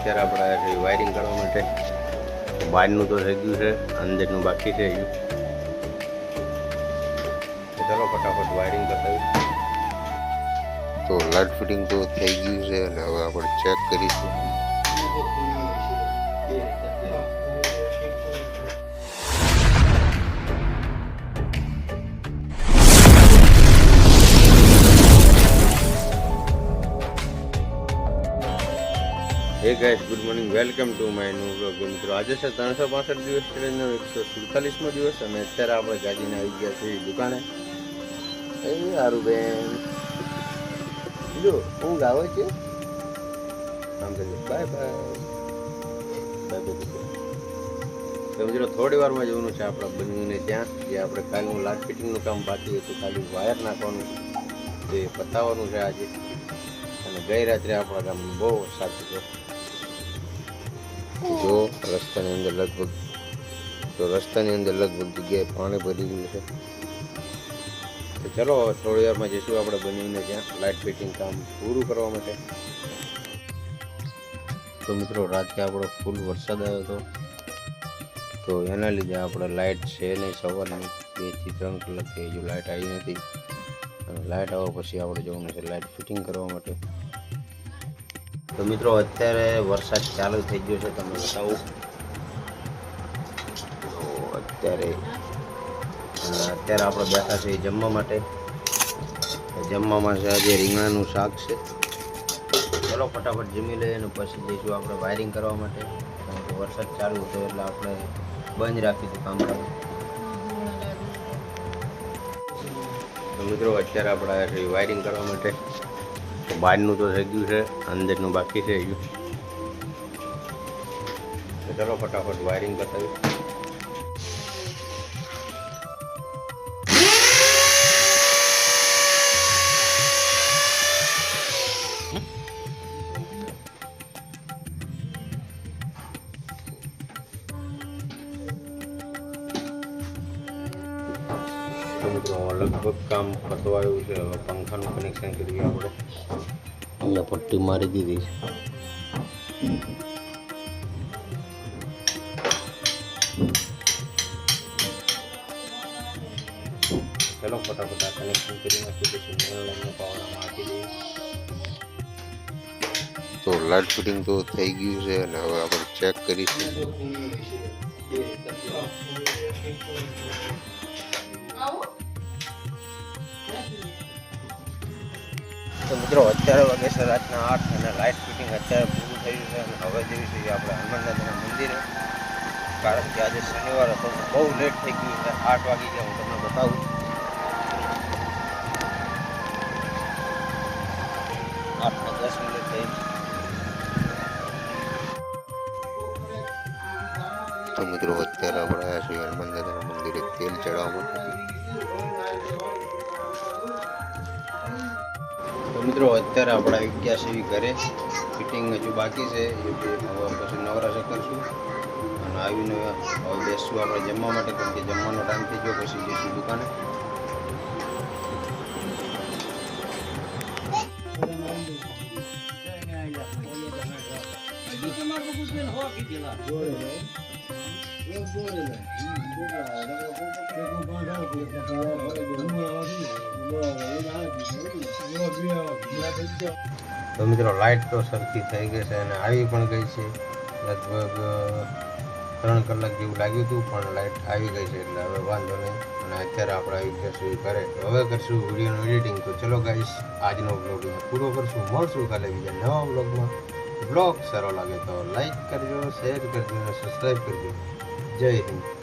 અત્યારે આપણે વાયરિંગ કરવા માટે બહારનું તો થઈ ગયું છે, અંદરનું બાકી છે. ચલો ફટાફટ વાયરિંગ બતાવી. તો લાઇટ ફિટિંગ તો થઈ ગયું છે અને હવે આપણે ચેક કરીશું. હે guys, good morning, welcome to my new vlog. મિત્રો આજે છે 365 દિવસ ટ્રેનનો 147મો દિવસ અને અત્યારે આપણે ગાડીને આવી ગયા છીએ દુકાને. એ સારું બેન, જો ઊંઘ આવે છે. આમ કરી બાય બાય બાય. તો મિત્રો થોડી વારમાં જવાનું છે આપણા બનીને ત્યાં, જે આપણે કાલનું લાઇટ ફિટિંગનું કામ બાકી હતું, ખાલી વાયર નાખવાનું જે પતાવવાનું છે આજે. અને ગઈ રાત્રે આપણા ગામમાં બહુ વરસાદ હતો. જો રસ્તાની અંદર લગભગ જગ્યાએ પાણી ભરી ગયું છે. તો ચલો થોડી વારમાં જઈશું આપણે બનીને ત્યાં લાઇટ ફિટિંગ કામ પૂરું કરવા માટે. તો મિત્રો રાત્રે આપણો ફૂલ વરસાદ આવ્યો હતો, તો એના લીધે આપણે લાઇટ છે નહીં. સવારની 2 થી 3 કલાક થઈ હજુ લાઇટ આવી નથી. અને લાઇટ આવ્યા પછી આપણે જવાનું છે લાઇટ ફિટિંગ કરવા માટે. તો મિત્રો અત્યારે વરસાદ ચાલુ થઈ ગયો છે, તમને બતાવું. તો અત્યારે આપણે બેઠા છીએ જમવા માટે. જમવામાં છે આજે રીંગણાનું શાક છે. ચલો ફટાફટ જમી લઈએ અને પછી જઈશું આપણે વાયરિંગ કરવા માટે. કારણ કે વરસાદ ચાલુ હતો એટલે આપણે બંધ રાખીશું કામ. તો મિત્રો અત્યારે આપણે વાયરિંગ કરવા માટે બહારનું તો થઈ ગયું છે, અંદરનું બાકી છે. ચલો ફટાફટ વાયરિંગ બતાવી. મિત્રો લગભગ કામ પતવાયું છે. હવે પંખાનું કનેક્શન કરીએ આપણે. અહીંયા પટ્ટી મારી દીધી છે. ચલો ફટાફટ આ કનેક્શન કરી નાખી દઈશું. લાઈનનો પાવર આપી દઈએ. તો લાઇટ ફિટિંગ તો થઈ ગયું છે અને હવે આપણે ચેક કરીશું. તો મિત્રો અત્યારે વાગે છે રાતના 8 અને લાઇટ ફિટિંગ અત્યારે પૂરું થયું છે. અને હવે જઈએ છીએ આપણે હનુમાનદાદાના મંદિરે, કારણ કે આજે શનિવાર હતો, બહુ લેટ થઈ ગયું છે. 8 વાગી ગયા. હું તમને બતાવું. 8:10 થઈ. તો મિત્રો અત્યારે આપણે આવ્યા છીએ હનુમાન દાદાના મંદિરે તેલ ચડાવવા માટે. તો મિત્રો અત્યારે આપણે આવી ગયા છીએ ઘરે. ફિટિંગ હજુ બાકી છે, હવે પછી નવરાશ કરશું અને આવીને હવે બેસશું આપણે જમવા માટે, કારણ કે જમવાનો ટાઈમ થઈ ગયો. પછી જઈશું દુકાને. તો મિત્રો લાઇટ તો સરખી થઈ ગઈ છે અને આવી પણ ગઈ છે. લગભગ 3 કલાક જેવું લાગ્યું હતું, પણ લાઇટ આવી ગઈ છે એટલે હવે વાંધો નહીં. અને અત્યારે આપણે આવી ગયા છીએ ઘરે. હવે કરશું વિડીયોનું એડિટિંગ. તો ચલો ગાઈસ, આજનો બ્લોગ પૂરો કરશું. મળશું કાલે બીજા નવા બ્લોગમાં. બ્લોગ સારો લાગે તો લાઈક કરજો, શેર કરજો અને સબસ્ક્રાઈબ કરજો. જય હિન્દ.